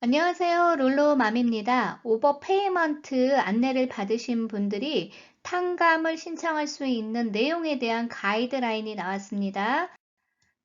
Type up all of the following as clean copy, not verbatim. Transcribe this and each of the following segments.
안녕하세요. 롤로맘입니다. 오버페이먼트 안내를 받으신 분들이 탕감을 신청할 수 있는 내용에 대한 가이드라인이 나왔습니다.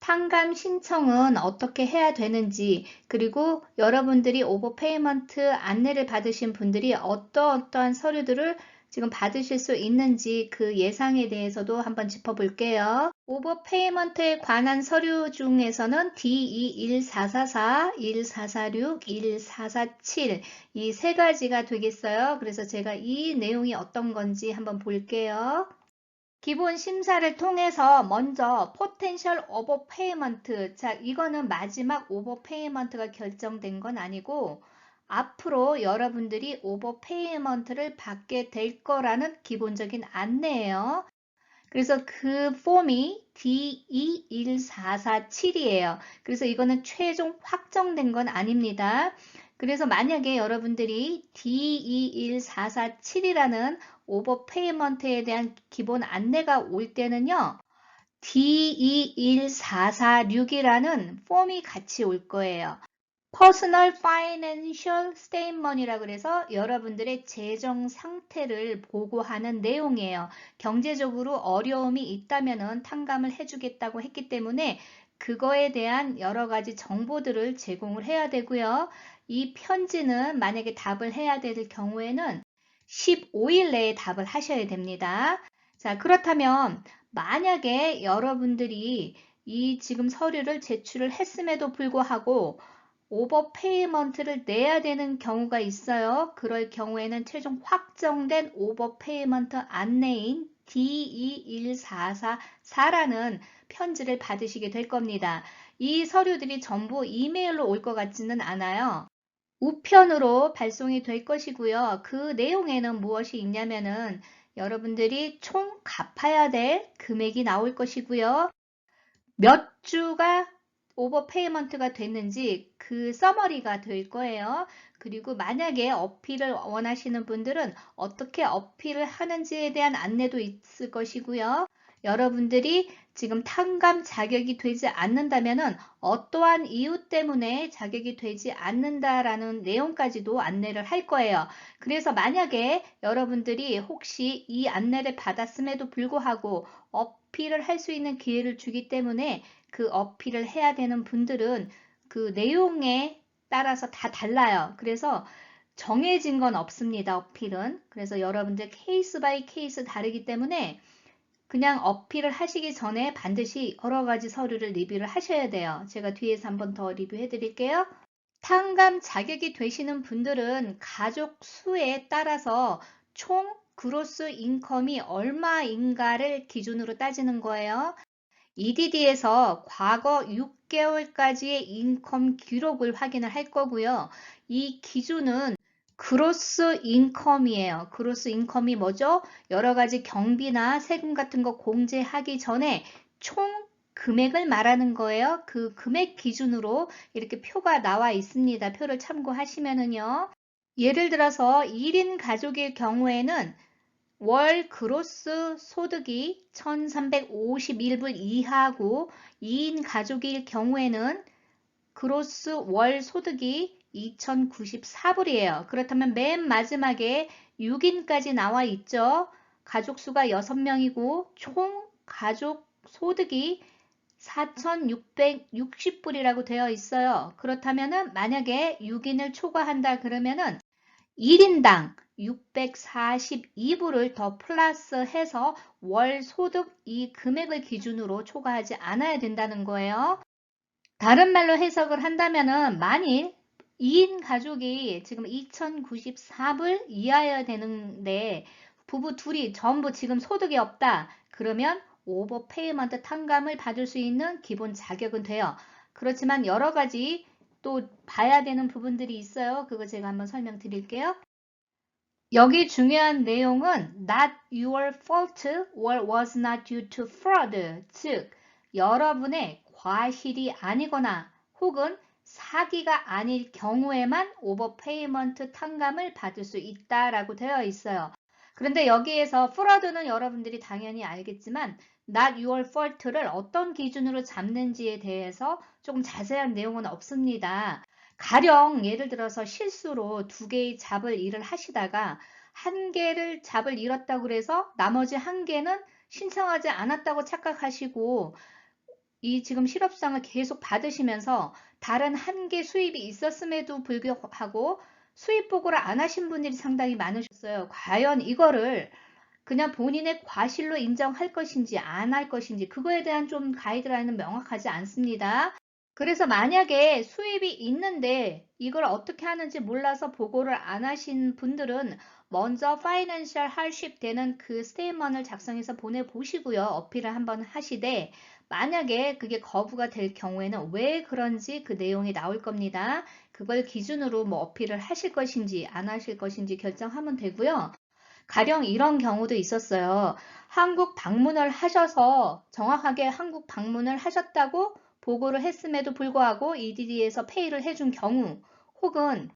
탕감 신청은 어떻게 해야 되는지, 그리고 여러분들이 오버페이먼트 안내를 받으신 분들이 어떠한 서류들을 지금 받으실 수 있는지 그 예상에 대해서도 한번 짚어볼게요. 오버페이먼트에 관한 서류 중에서는 DE1444, 1446, 1447 이 세 가지가 되겠어요. 그래서 제가 이 내용이 어떤 건지 한번 볼게요. 기본 심사를 통해서 먼저 포텐셜 오버페이먼트, 자 이거는 마지막 오버페이먼트가 결정된 건 아니고 앞으로 여러분들이 오버페이먼트를 받게 될 거라는 기본적인 안내예요. 그래서 그 폼이 DE1447이에요. 그래서 이거는 최종 확정된 건 아닙니다. 그래서 만약에 여러분들이 DE1447이라는 오버페이먼트에 대한 기본 안내가 올 때는요. DE1446이라는 폼이 같이 올 거예요. Personal Financial Statement이라 그래서 여러분들의 재정 상태를 보고하는 내용이에요. 경제적으로 어려움이 있다면 탕감을 해주겠다고 했기 때문에 그거에 대한 여러 가지 정보들을 제공을 해야 되고요. 이 편지는 만약에 답을 해야 될 경우에는 15일 내에 답을 하셔야 됩니다. 자, 그렇다면 만약에 여러분들이 이 지금 서류를 제출을 했음에도 불구하고 오버페이먼트를 내야 되는 경우가 있어요. 그럴 경우에는 최종 확정된 오버페이먼트 안내인 DE1444라는 편지를 받으시게 될 겁니다. 이 서류들이 전부 이메일로 올 것 같지는 않아요. 우편으로 발송이 될 것이고요. 그 내용에는 무엇이 있냐면은 여러분들이 총 갚아야 될 금액이 나올 것이고요. 몇 주가 오버페이먼트가 됐는지 그 서머리가 될 거예요. 그리고 만약에 어필을 원하시는 분들은 어떻게 어필을 하는지에 대한 안내도 있을 것이고요. 여러분들이 지금 탕감 자격이 되지 않는다면 어떠한 이유 때문에 자격이 되지 않는다라는 내용까지도 안내를 할 거예요. 그래서 만약에 여러분들이 혹시 이 안내를 받았음에도 불구하고 어필을 할 수 있는 기회를 주기 때문에 그 어필을 해야 되는 분들은 그 내용에 따라서 다 달라요. 그래서 정해진 건 없습니다. 어필은. 그래서 여러분들 케이스 바이 케이스 다르기 때문에 그냥 어필을 하시기 전에 반드시 여러 가지 서류를 리뷰를 하셔야 돼요. 제가 뒤에서 한번 더 리뷰해 드릴게요. 탕감 자격이 되시는 분들은 가족 수에 따라서 총 그로스 인컴이 얼마인가를 기준으로 따지는 거예요. EDD에서 과거 6개월까지의 인컴 기록을 확인을 할 거고요. 이 기준은 그로스 인컴이에요. 그로스 인컴이 뭐죠? 여러 가지 경비나 세금 같은 거 공제하기 전에 총 금액을 말하는 거예요. 그 금액 기준으로 이렇게 표가 나와 있습니다. 표를 참고하시면은요. 예를 들어서 1인 가족일 경우에는 월 그로스 소득이 1351불 이하고 2인 가족일 경우에는 그로스 월 소득이 2094불이에요. 그렇다면 맨 마지막에 6인까지 나와 있죠. 가족 수가 6명이고 총 가족 소득이 4660불이라고 되어 있어요. 그렇다면 만약에 6인을 초과한다 그러면은 1인당 642불을 더 플러스해서 월 소득 이 금액을 기준으로 초과하지 않아야 된다는 거예요. 다른 말로 해석을 한다면은 만일 2인 가족이 지금 2094불 이하여야 되는데 부부 둘이 전부 지금 소득이 없다. 그러면 오버페이먼트 탕감을 받을 수 있는 기본 자격은 돼요. 그렇지만 여러 가지 또 봐야 되는 부분들이 있어요. 그거 제가 한번 설명드릴게요. 여기 중요한 내용은 not your fault or was not due to fraud, 즉 여러분의 과실이 아니거나 혹은 사기가 아닐 경우에만 오버페이먼트 탕감을 받을 수 있다라고 되어 있어요. 그런데 여기에서 fraud는 여러분들이 당연히 알겠지만 not your fault를 어떤 기준으로 잡는지에 대해서 조금 자세한 내용은 없습니다. 가령 예를 들어서 실수로 2개의 잡을 일을 하시다가 1개를 잡을 잃었다고 그래서 나머지 1개는 신청하지 않았다고 착각하시고 이 지금 실업수당을 계속 받으시면서 다른 1개 수입이 있었음에도 불구하고 수입 보고를 안 하신 분들이 상당히 많으셨어요. 과연 이거를 그냥 본인의 과실로 인정할 것인지 안 할 것인지 그거에 대한 좀 가이드라인은 명확하지 않습니다. 그래서 만약에 수입이 있는데 이걸 어떻게 하는지 몰라서 보고를 안 하신 분들은 먼저 파이낸셜 할십 되는 그 스테이트먼트를 작성해서 보내보시고요. 어필을 한번 하시되 만약에 그게 거부가 될 경우에는 왜 그런지 그 내용이 나올 겁니다. 그걸 기준으로 뭐 어필을 하실 것인지 안 하실 것인지 결정하면 되고요. 가령 이런 경우도 있었어요. 한국 방문을 하셔서 정확하게 한국 방문을 하셨다고 보고를 했음에도 불구하고 EDD에서 페이를 해준 경우 혹은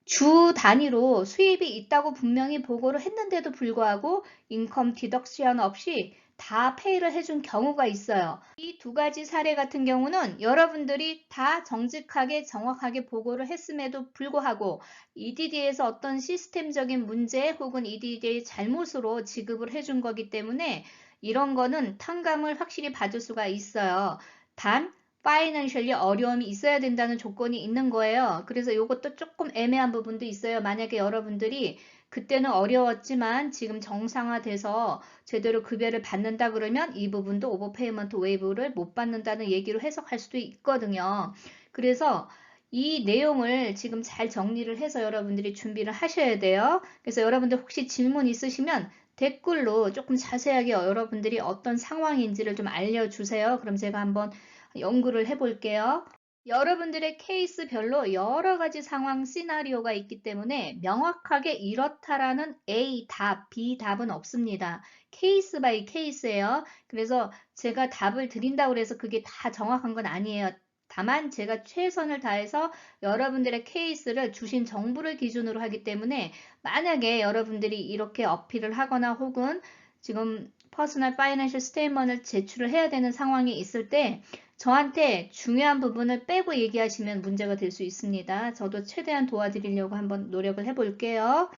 주 단위로 수입이 있다고 분명히 보고를 했는데도 불구하고 인컴 디덕션 없이 다 페이를 해준 경우가 있어요. 이 2가지 사례 같은 경우는 여러분들이 다 정직하게 정확하게 보고를 했음에도 불구하고 EDD에서 어떤 시스템적인 문제 혹은 EDD의 잘못으로 지급을 해준 거기 때문에 이런 거는 탕감을 확실히 받을 수가 있어요. 단 파이낸셜리 어려움이 있어야 된다는 조건이 있는 거예요. 그래서 이것도 조금 애매한 부분도 있어요. 만약에 여러분들이 그때는 어려웠지만 지금 정상화돼서 제대로 급여를 받는다 그러면 이 부분도 오버페이먼트 웨이브를 못 받는다는 얘기로 해석할 수도 있거든요. 그래서 이 내용을 지금 잘 정리를 해서 여러분들이 준비를 하셔야 돼요. 그래서 여러분들 혹시 질문 있으시면 댓글로 조금 자세하게 여러분들이 어떤 상황인지를 좀 알려주세요. 그럼 제가 한번 연구를 해볼게요. 여러분들의 케이스별로 여러 가지 상황 시나리오가 있기 때문에 명확하게 이렇다라는 A 답, B 답은 없습니다. 케이스 바이 케이스예요. 그래서 제가 답을 드린다고 해서 그게 다 정확한 건 아니에요. 다만 제가 최선을 다해서 여러분들의 케이스를 주신 정보를 기준으로 하기 때문에 만약에 여러분들이 이렇게 어필을 하거나 혹은 지금 퍼스널 파이낸셜 스테이트먼트를 제출을 해야 되는 상황이 있을 때 저한테 중요한 부분을 빼고 얘기하시면 문제가 될 수 있습니다. 저도 최대한 도와드리려고 한번 노력을 해볼게요.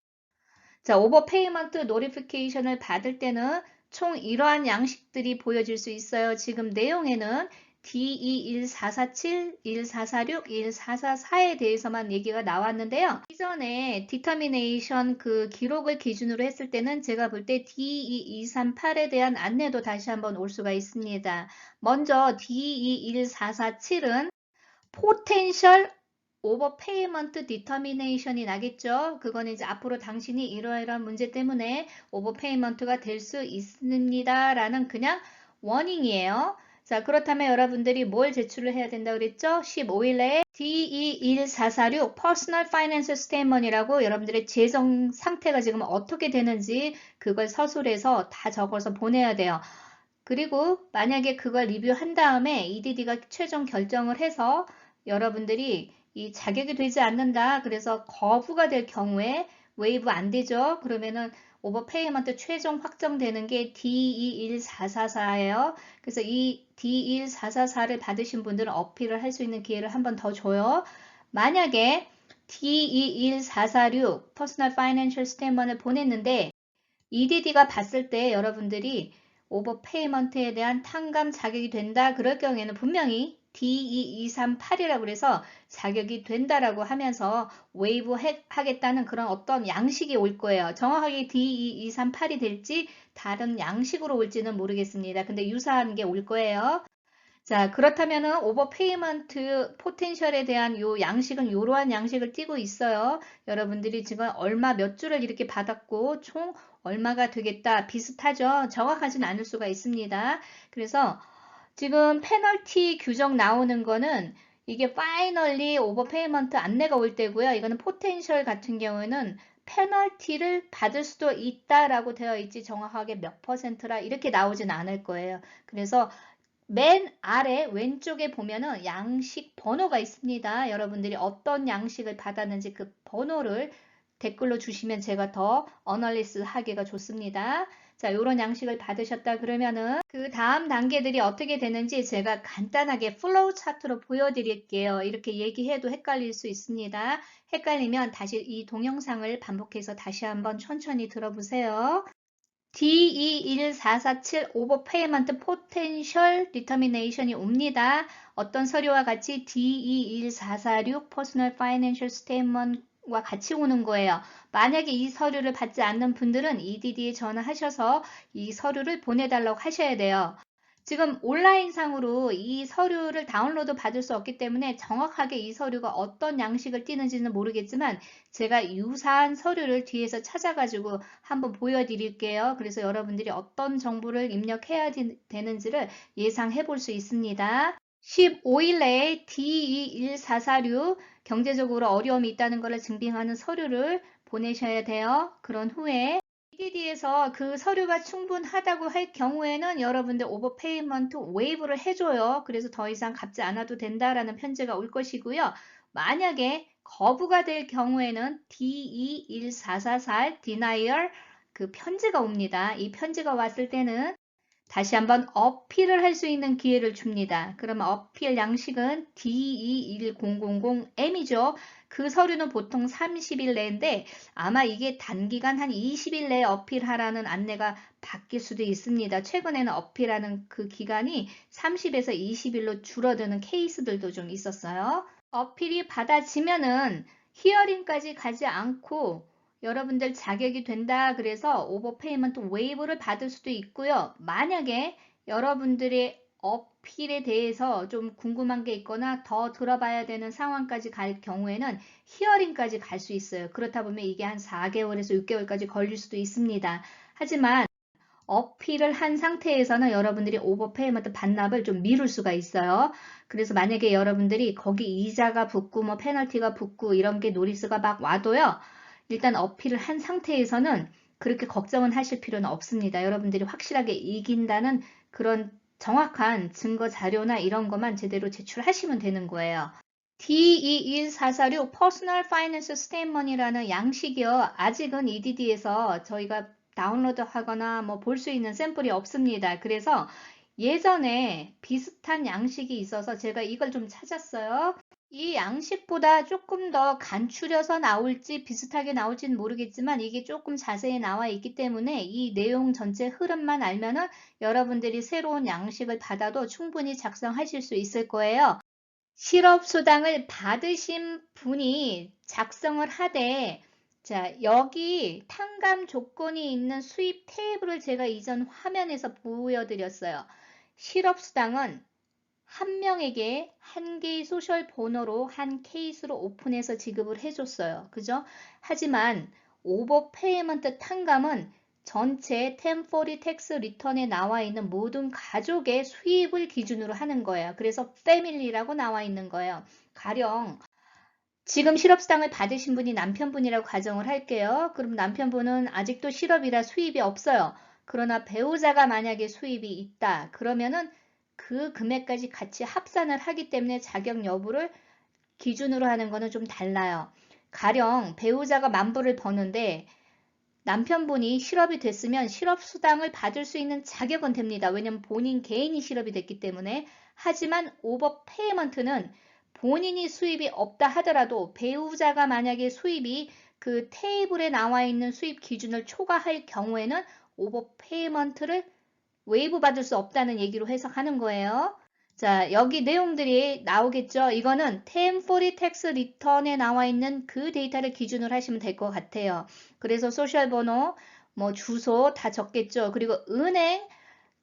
자, 오버페이먼트 노티피케이션을 받을 때는 총 이러한 양식들이 보여질 수 있어요. 지금 내용에는 DE1447, 1446, 1444에 대해서만 얘기가 나왔는데요. 이전에 디터미네이션 그 기록을 기준으로 했을 때는 제가 볼 때 DE238에 대한 안내도 다시 한번 올 수가 있습니다. 먼저 DE1447은 포텐셜 오버페이먼트 디터미네이션이 나겠죠. 그거는 이제 앞으로 당신이 이러이러한 문제 때문에 오버페이먼트가 될 수 있습니다. 라는 그냥 워닝이에요. 자, 그렇다면 여러분들이 뭘 제출을 해야 된다고 그랬죠? 15일 내에 DE1446 Personal Financial Statement이라고 여러분들의 재정 상태가 지금 어떻게 되는지 그걸 서술해서 다 적어서 보내야 돼요. 그리고 만약에 그걸 리뷰한 다음에 EDD가 최종 결정을 해서 여러분들이 이 자격이 되지 않는다. 그래서 거부가 될 경우에 웨이브 안 되죠. 그러면은 오버페이먼트 최종 확정되는 게 D21444예요. 그래서 이 D21444를 받으신 분들은 어필을 할 수 있는 기회를 한 번 더 줘요. 만약에 D21446 퍼스널 파이낸셜 스테이트먼트를 보냈는데 EDD가 봤을 때 여러분들이 오버페이먼트에 대한 탕감 자격이 된다. 그럴 경우에는 분명히 D2238이라고 해서 자격이 된다라고 하면서 웨이브 하겠다는 그런 어떤 양식이 올 거예요. 정확하게 D2238이 될지 다른 양식으로 올지는 모르겠습니다. 근데 유사한 게 올 거예요. 자, 그렇다면은 오버페이먼트 포텐셜에 대한 요 양식은 이러한 양식을 띠고 있어요. 여러분들이 지금 얼마 몇 주를 이렇게 받았고 총 얼마가 되겠다 비슷하죠. 정확하진 않을 수가 있습니다. 그래서 지금 페널티 규정 나오는 거는 이게 파이널리 오버페이먼트 안내가 올 때고요. 이거는 포텐셜 같은 경우에는 페널티를 받을 수도 있다라고 되어 있지 정확하게 몇 퍼센트라 이렇게 나오진 않을 거예요. 그래서 맨 아래 왼쪽에 보면은 양식 번호가 있습니다. 여러분들이 어떤 양식을 받았는지 그 번호를 댓글로 주시면 제가 더 어널리스 하기가 좋습니다. 자, 요런 양식을 받으셨다 그러면은 그 다음 단계들이 어떻게 되는지 제가 간단하게 플로우 차트로 보여드릴게요. 이렇게 얘기해도 헷갈릴 수 있습니다. 헷갈리면 다시 이 동영상을 반복해서 다시 한번 천천히 들어보세요. DE14447 오버페이먼트 포텐셜 디터미네이션이 옵니다. 어떤 서류와 같이 DE14446 퍼스널 파이낸셜 스테이트먼트와 같이 오는 거예요. 만약에 이 서류를 받지 않는 분들은 EDD에 전화하셔서 이 서류를 보내달라고 하셔야 돼요. 지금 온라인상으로 이 서류를 다운로드 받을 수 없기 때문에 정확하게 이 서류가 어떤 양식을 띠는지는 모르겠지만 제가 유사한 서류를 뒤에서 찾아가지고 한번 보여드릴게요. 그래서 여러분들이 어떤 정보를 입력해야 되는지를 예상해 볼 수 있습니다. 15일 내에 DE1446 경제적으로 어려움이 있다는 것을 증빙하는 서류를 보내셔야 돼요. 그런 후에 EDD에서 그 서류가 충분하다고 할 경우에는 여러분들 오버페이먼트 웨이브를 해줘요. 그래서 더 이상 갚지 않아도 된다라는 편지가 올 것이고요. 만약에 거부가 될 경우에는 DE1444 Denial 그 편지가 옵니다. 이 편지가 왔을 때는 다시 한번 어필을 할 수 있는 기회를 줍니다. 그러면 어필 양식은 DE10000M이죠. 그 서류는 보통 30일 내인데 아마 이게 단기간 한 20일 내에 어필하라는 안내가 바뀔 수도 있습니다. 최근에는 어필하는 그 기간이 30에서 20일로 줄어드는 케이스들도 좀 있었어요. 어필이 받아지면은 히어링까지 가지 않고 여러분들 자격이 된다 그래서 오버페이먼트 웨이브를 받을 수도 있고요. 만약에 여러분들의 어필에 대해서 좀 궁금한 게 있거나 더 들어봐야 되는 상황까지 갈 경우에는 히어링까지 갈 수 있어요. 그렇다 보면 이게 한 4개월에서 6개월까지 걸릴 수도 있습니다. 하지만 어필을 한 상태에서는 여러분들이 오버페이먼트 반납을 좀 미룰 수가 있어요. 그래서 만약에 여러분들이 거기 이자가 붙고 뭐 페널티가 붙고 이런 게 노리스가 막 와도요. 일단 어필을 한 상태에서는 그렇게 걱정은 하실 필요는 없습니다. 여러분들이 확실하게 이긴다는 그런 정확한 증거 자료나 이런 것만 제대로 제출하시면 되는 거예요. DE1446 Personal Finance Statement이라는 양식이요. 아직은 EDD에서 저희가 다운로드 하거나 뭐 볼 수 있는 샘플이 없습니다. 그래서 예전에 비슷한 양식이 있어서 제가 이걸 좀 찾았어요. 이 양식보다 조금 더 간추려서 나올지 비슷하게 나올지는 모르겠지만 이게 조금 자세히 나와 있기 때문에 이 내용 전체 흐름만 알면은 여러분들이 새로운 양식을 받아도 충분히 작성하실 수 있을 거예요. 실업수당을 받으신 분이 작성을 하되 자, 여기 탕감 조건이 있는 수입 테이블을 제가 이전 화면에서 보여드렸어요. 실업수당은 한 명에게 한 개의 소셜 번호로 한 케이스로 오픈해서 지급을 해줬어요. 그죠? 하지만 오버페이먼트 탕감은 전체 템포리 텍스 리턴에 나와 있는 모든 가족의 수입을 기준으로 하는 거예요. 그래서 패밀리라고 나와 있는 거예요. 가령 지금 실업수당을 받으신 분이 남편분이라고 가정을 할게요. 그럼 남편분은 아직도 실업이라 수입이 없어요. 그러나 배우자가 만약에 수입이 있다. 그러면은 그 금액까지 같이 합산을 하기 때문에 자격 여부를 기준으로 하는 거는 좀 달라요. 가령 배우자가 10,000불을 버는데 남편분이 실업이 됐으면 실업수당을 받을 수 있는 자격은 됩니다. 왜냐면 본인 개인이 실업이 됐기 때문에. 하지만 오버페이먼트는 본인이 수입이 없다 하더라도 배우자가 만약에 수입이 그 테이블에 나와 있는 수입 기준을 초과할 경우에는 오버페이먼트를 웨이브 받을 수 없다는 얘기로 해석하는 거예요. 자, 여기 내용들이 나오겠죠. 이거는 템포리 텍스 리턴에 나와 있는 그 데이터를 기준으로 하시면 될 것 같아요. 그래서 소셜 번호, 뭐 주소 다 적겠죠. 그리고 은행,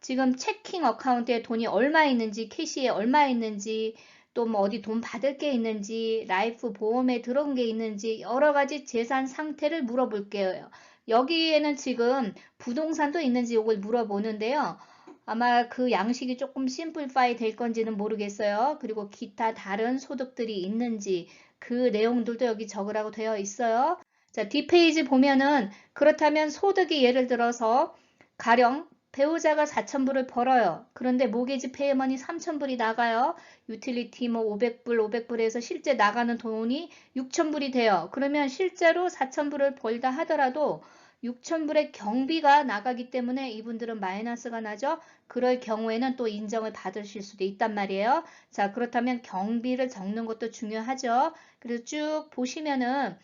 지금 체킹 어카운트에 돈이 얼마 있는지, 캐시에 얼마 있는지, 또 뭐 어디 돈 받을 게 있는지, 라이프 보험에 들어온 게 있는지 여러 가지 재산 상태를 물어볼게요. 여기에는 지금 부동산도 있는지 이걸 물어보는데요. 아마 그 양식이 조금 심플파이 될 건지는 모르겠어요. 그리고 기타 다른 소득들이 있는지 그 내용들도 여기 적으라고 되어 있어요. 자, 뒷페이지 보면은 그렇다면 소득이 예를 들어서 가령 배우자가 4,000불을 벌어요. 그런데 모기지 페이먼이 3,000불이 나가요. 유틸리티 뭐 500불, 500불에서 실제 나가는 돈이 6,000불이 돼요. 그러면 실제로 4,000불을 벌다 하더라도 6,000불의 경비가 나가기 때문에 이분들은 마이너스가 나죠. 그럴 경우에는 또 인정을 받으실 수도 있단 말이에요. 자, 그렇다면 경비를 적는 것도 중요하죠. 그래서 쭉 보시면은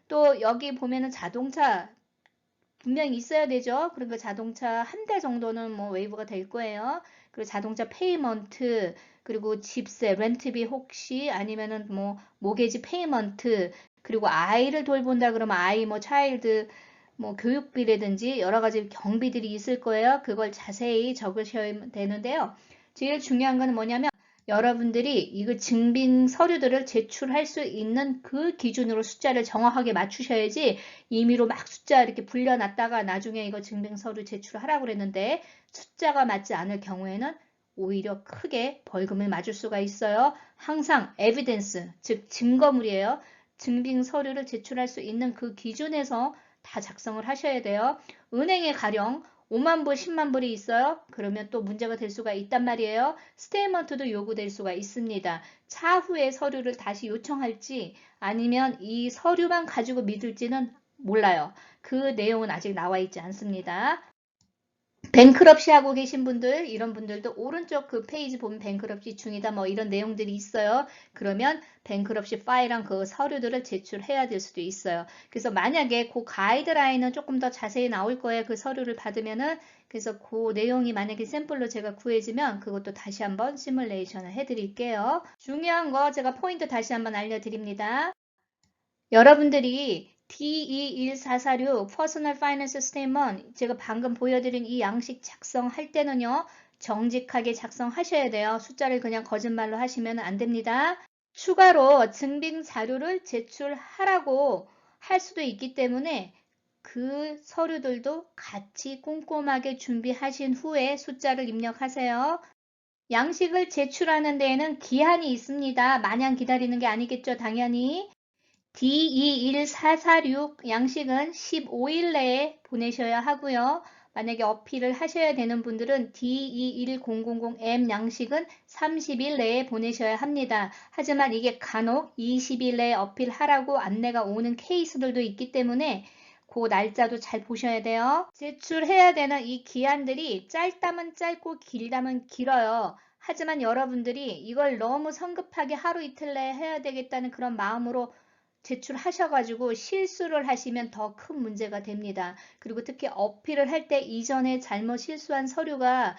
또 여기 보면은 자동차 분명히 있어야 되죠. 그러니까 자동차 한 대 정도는 뭐 웨이브가 될 거예요. 그리고 자동차 페이먼트, 그리고 집세, 렌트비 혹시 아니면은 뭐 모게지 페이먼트, 그리고 아이를 돌본다 그러면 아이 뭐 차일드 뭐 교육비라든지 여러 가지 경비들이 있을 거예요. 그걸 자세히 적으셔야 되는데요. 제일 중요한 거는 뭐냐면 여러분들이 이거 증빙 서류들을 제출할 수 있는 그 기준으로 숫자를 정확하게 맞추셔야지 임의로 막 숫자 이렇게 불려놨다가 나중에 이거 증빙 서류 제출하라고 그랬는데 숫자가 맞지 않을 경우에는 오히려 크게 벌금을 맞을 수가 있어요. 항상 에비던스, 즉 증거물이에요. 증빙 서류를 제출할 수 있는 그 기준에서 다 작성을 하셔야 돼요. 은행에 가령 5만 불, 10만 불이 있어요. 그러면 또 문제가 될 수가 있단 말이에요. 스테이먼트도 요구될 수가 있습니다. 차후에 서류를 다시 요청할지 아니면 이 서류만 가지고 믿을지는 몰라요. 그 내용은 아직 나와 있지 않습니다. 뱅크럽시 하고 계신 분들, 이런 분들도 오른쪽 그 페이지 보면 뱅크럽시 중이다 뭐 이런 내용들이 있어요. 그러면 뱅크럽시 파일랑 그 서류들을 제출해야 될 수도 있어요. 그래서 만약에 그 가이드라인은 조금 더 자세히 나올 거예요. 그 서류를 받으면은. 그래서 그 내용이 만약에 샘플로 제가 구해지면 그것도 다시 한번 시뮬레이션을 해드릴게요. 중요한 거 제가 포인트 다시 한번 알려드립니다. 여러분들이 DE14446 Personal Finance Statement 제가 방금 보여드린 이 양식 작성할 때는요. 정직하게 작성하셔야 돼요. 숫자를 그냥 거짓말로 하시면 안 됩니다. 추가로 증빙 자료를 제출하라고 할 수도 있기 때문에 그 서류들도 같이 꼼꼼하게 준비하신 후에 숫자를 입력하세요. 양식을 제출하는 데에는 기한이 있습니다. 마냥 기다리는 게 아니겠죠, 당연히. D21446 양식은 15일 내에 보내셔야 하고요. 만약에 어필을 하셔야 되는 분들은 D21000M 양식은 30일 내에 보내셔야 합니다. 하지만 이게 간혹 20일 내에 어필하라고 안내가 오는 케이스들도 있기 때문에 그 날짜도 잘 보셔야 돼요. 제출해야 되는 이 기한들이 짧다면 짧고 길다면 길어요. 하지만 여러분들이 이걸 너무 성급하게 하루 이틀 내에 해야 되겠다는 그런 마음으로 제출하셔가지고 실수를 하시면 더 큰 문제가 됩니다. 그리고 특히 어필을 할 때 이전에 잘못 실수한 서류가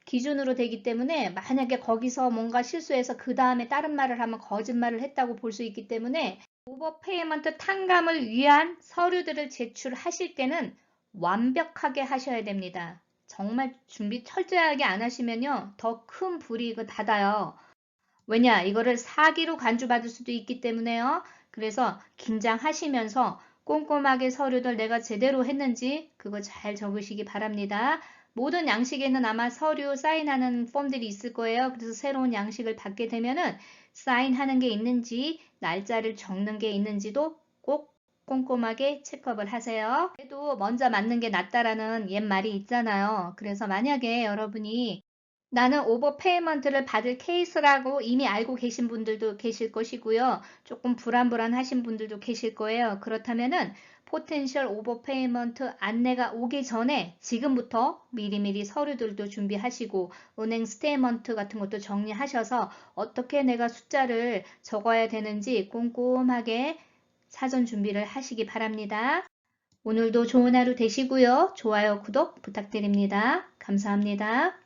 기준으로 되기 때문에 만약에 거기서 뭔가 실수해서 그 다음에 다른 말을 하면 거짓말을 했다고 볼 수 있기 때문에 오버페이먼트 탕감을 위한 서류들을 제출하실 때는 완벽하게 하셔야 됩니다. 정말 준비 철저하게 안 하시면요. 더 큰 불이익을 받아요. 왜냐? 이거를 사기로 간주받을 수도 있기 때문에요. 그래서 긴장하시면서 꼼꼼하게 서류들 내가 제대로 했는지 그거 잘 적으시기 바랍니다. 모든 양식에는 아마 서류 사인하는 폼들이 있을 거예요. 그래서 새로운 양식을 받게 되면은 사인하는 게 있는지 날짜를 적는 게 있는지도 꼭 꼼꼼하게 체크업을 하세요. 그래도 먼저 맞는 게 낫다라는 옛말이 있잖아요. 그래서 만약에 여러분이 나는 오버페이먼트를 받을 케이스라고 이미 알고 계신 분들도 계실 것이고요. 조금 불안불안하신 분들도 계실 거예요. 그렇다면은 포텐셜 오버페이먼트 안내가 오기 전에 지금부터 미리미리 서류들도 준비하시고 은행 스테이먼트 같은 것도 정리하셔서 어떻게 내가 숫자를 적어야 되는지 꼼꼼하게 사전 준비를 하시기 바랍니다. 오늘도 좋은 하루 되시고요. 좋아요, 구독 부탁드립니다. 감사합니다.